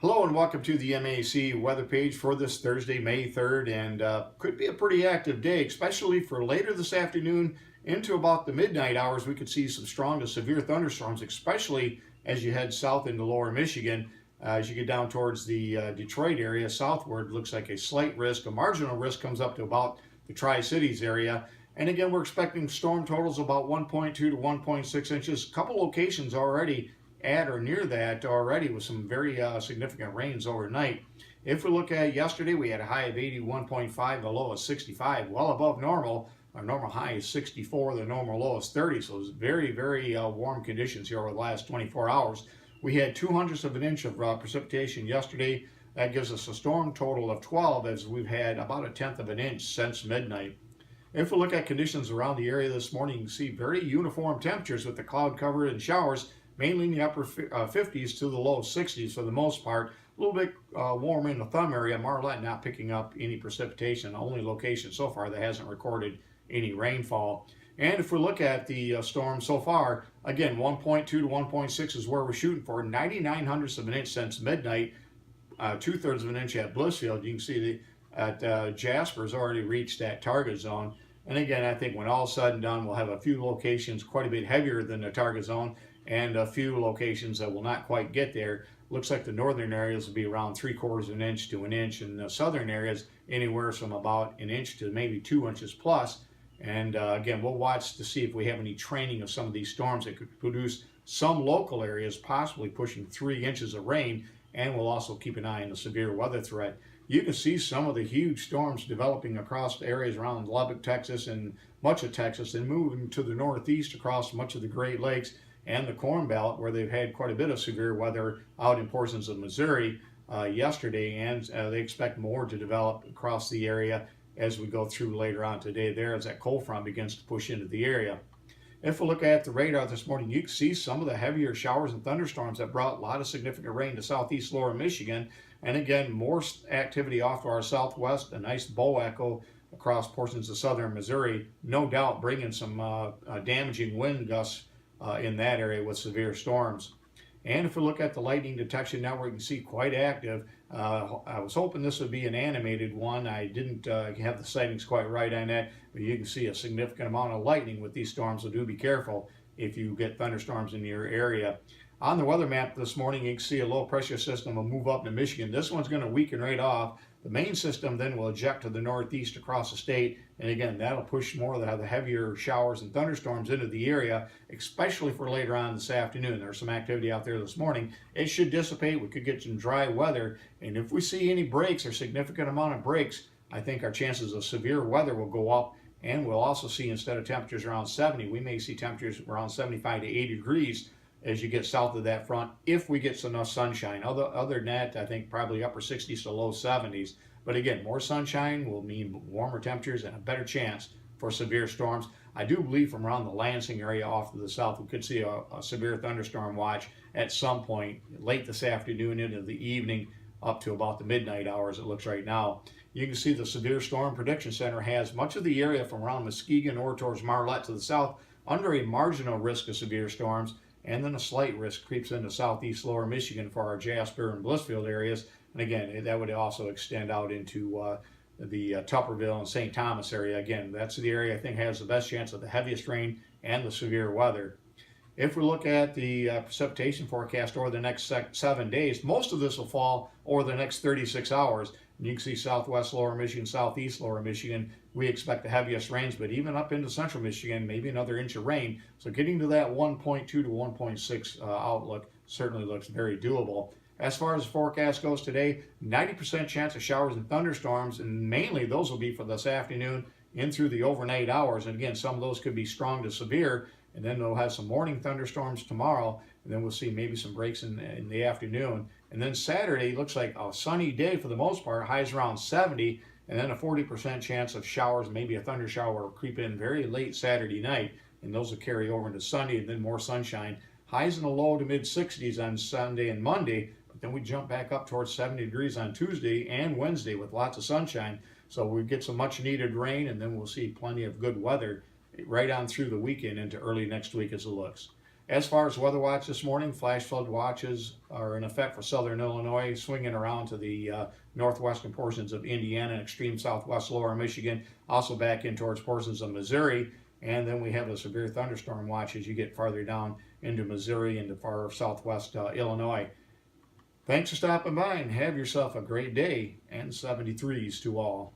Hello and welcome to the MAC weather page for this Thursday, May 3rd, and could be a pretty active day, especially for later this afternoon into about the midnight hours. We could see some strong to severe thunderstorms, especially as you head south into lower Michigan. As you get down towards the Detroit area southward, looks like a slight risk. A marginal risk comes up to about the Tri-Cities area. And again, we're expecting storm totals about 1.2 to 1.6 inches. A couple locations already at or near that already with some very significant rains overnight. If we look at yesterday, we had a high of 81.5, a low of 65, well above normal. Our normal high is 64, the normal low is 30, so it's very, very warm conditions here over the last 24 hours. We had 0.02 of an inch of precipitation yesterday. That gives us a storm total of 12, as we've had about 1/10 of an inch since midnight. If we look at conditions around the area this morning, you can see very uniform temperatures with the cloud cover and showers, mainly in the upper 50s to the low 60s for the most part. A little bit warm in the thumb area. Marlette not picking up any precipitation, the only location so far that hasn't recorded any rainfall. And if we look at the storm so far, again, 1.2 to 1.6 is where we're shooting for. 99 hundredths of an inch since midnight, 2/3 of an inch at Blissfield. You can see at Jasper's already reached that target zone. And again, I think when all said and done, we'll have a few locations quite a bit heavier than the target zone and a few locations that will not quite get there. Looks like the northern areas will be around 3/4 of an inch to an inch, and the southern areas anywhere from about an inch to maybe 2 inches plus. And again, we'll watch to see if we have any training of some of these storms that could produce some local areas possibly pushing 3 inches of rain, and we'll also keep an eye on the severe weather threat. You can see some of the huge storms developing across areas around Lubbock, Texas, and much of Texas, and moving to the northeast across much of the Great Lakes and the Corn Belt, where they've had quite a bit of severe weather out in portions of Missouri yesterday, and they expect more to develop across the area as we go through later on today there as that cold front begins to push into the area. If we look at the radar this morning, you can see some of the heavier showers and thunderstorms that brought a lot of significant rain to southeast lower Michigan. And again, more activity off to our southwest, a nice bow echo across portions of southern Missouri, no doubt bringing some damaging wind gusts in that area with severe storms. And if we look at the lightning detection network, you can see quite active. I was hoping this would be an animated one. I didn't have the sightings quite right on that, but you can see a significant amount of lightning with these storms, so do be careful if you get thunderstorms in your area. On the weather map this morning, you can see a low pressure system will move up to Michigan. This one's going to weaken right off. The main system then will eject to the northeast across the state, and again, that'll push more of the heavier showers and thunderstorms into the area, especially for later on this afternoon. There's some activity out there this morning. It should dissipate. We could get some dry weather, and if we see any breaks or significant amount of breaks, I think our chances of severe weather will go up, and we'll also see, instead of temperatures around 70, we may see temperatures around 75 to 80 degrees as you get south of that front, if we get enough sunshine. Other than that, I think probably upper 60s to low 70s. But again, more sunshine will mean warmer temperatures and a better chance for severe storms. I do believe from around the Lansing area off to the south, we could see a severe thunderstorm watch at some point late this afternoon into the evening up to about the midnight hours, it looks right now. You can see the Severe Storm Prediction Center has much of the area from around Muskegon or towards Marlette to the south under a marginal risk of severe storms, and then a slight risk creeps into southeast lower Michigan for our Jasper and Blissfield areas. And again, that would also extend out into the Tupperville and St. Thomas area. Again, that's the area I think has the best chance of the heaviest rain and the severe weather. If we look at the precipitation forecast over the next 7 days, most of this will fall over the next 36 hours. And you can see southwest lower Michigan, southeast lower Michigan, we expect the heaviest rains, but even up into central Michigan, maybe another inch of rain. So getting to that 1.2 to 1.6 outlook certainly looks very doable. As far as the forecast goes today, 90% chance of showers and thunderstorms, and mainly those will be for this afternoon in through the overnight hours. And again, some of those could be strong to severe, and then we'll have some morning thunderstorms tomorrow, and then we'll see maybe some breaks in the afternoon. And then Saturday looks like a sunny day for the most part, highs around 70, and then a 40% chance of showers, maybe a thunder shower will creep in very late Saturday night, and those will carry over into Sunday, and then more sunshine. Highs in the low to mid 60s on Sunday and Monday, but then we jump back up towards 70 degrees on Tuesday and Wednesday with lots of sunshine. So we get some much needed rain, and then we'll see plenty of good weather right on through the weekend into early next week as it looks. As far as weather watch this morning, flash flood watches are in effect for southern Illinois, swinging around to the northwestern portions of Indiana and extreme southwest lower Michigan, also back in towards portions of Missouri. And then we have a severe thunderstorm watch as you get farther down into Missouri and the far southwest Illinois. Thanks for stopping by and have yourself a great day, and 73s to all.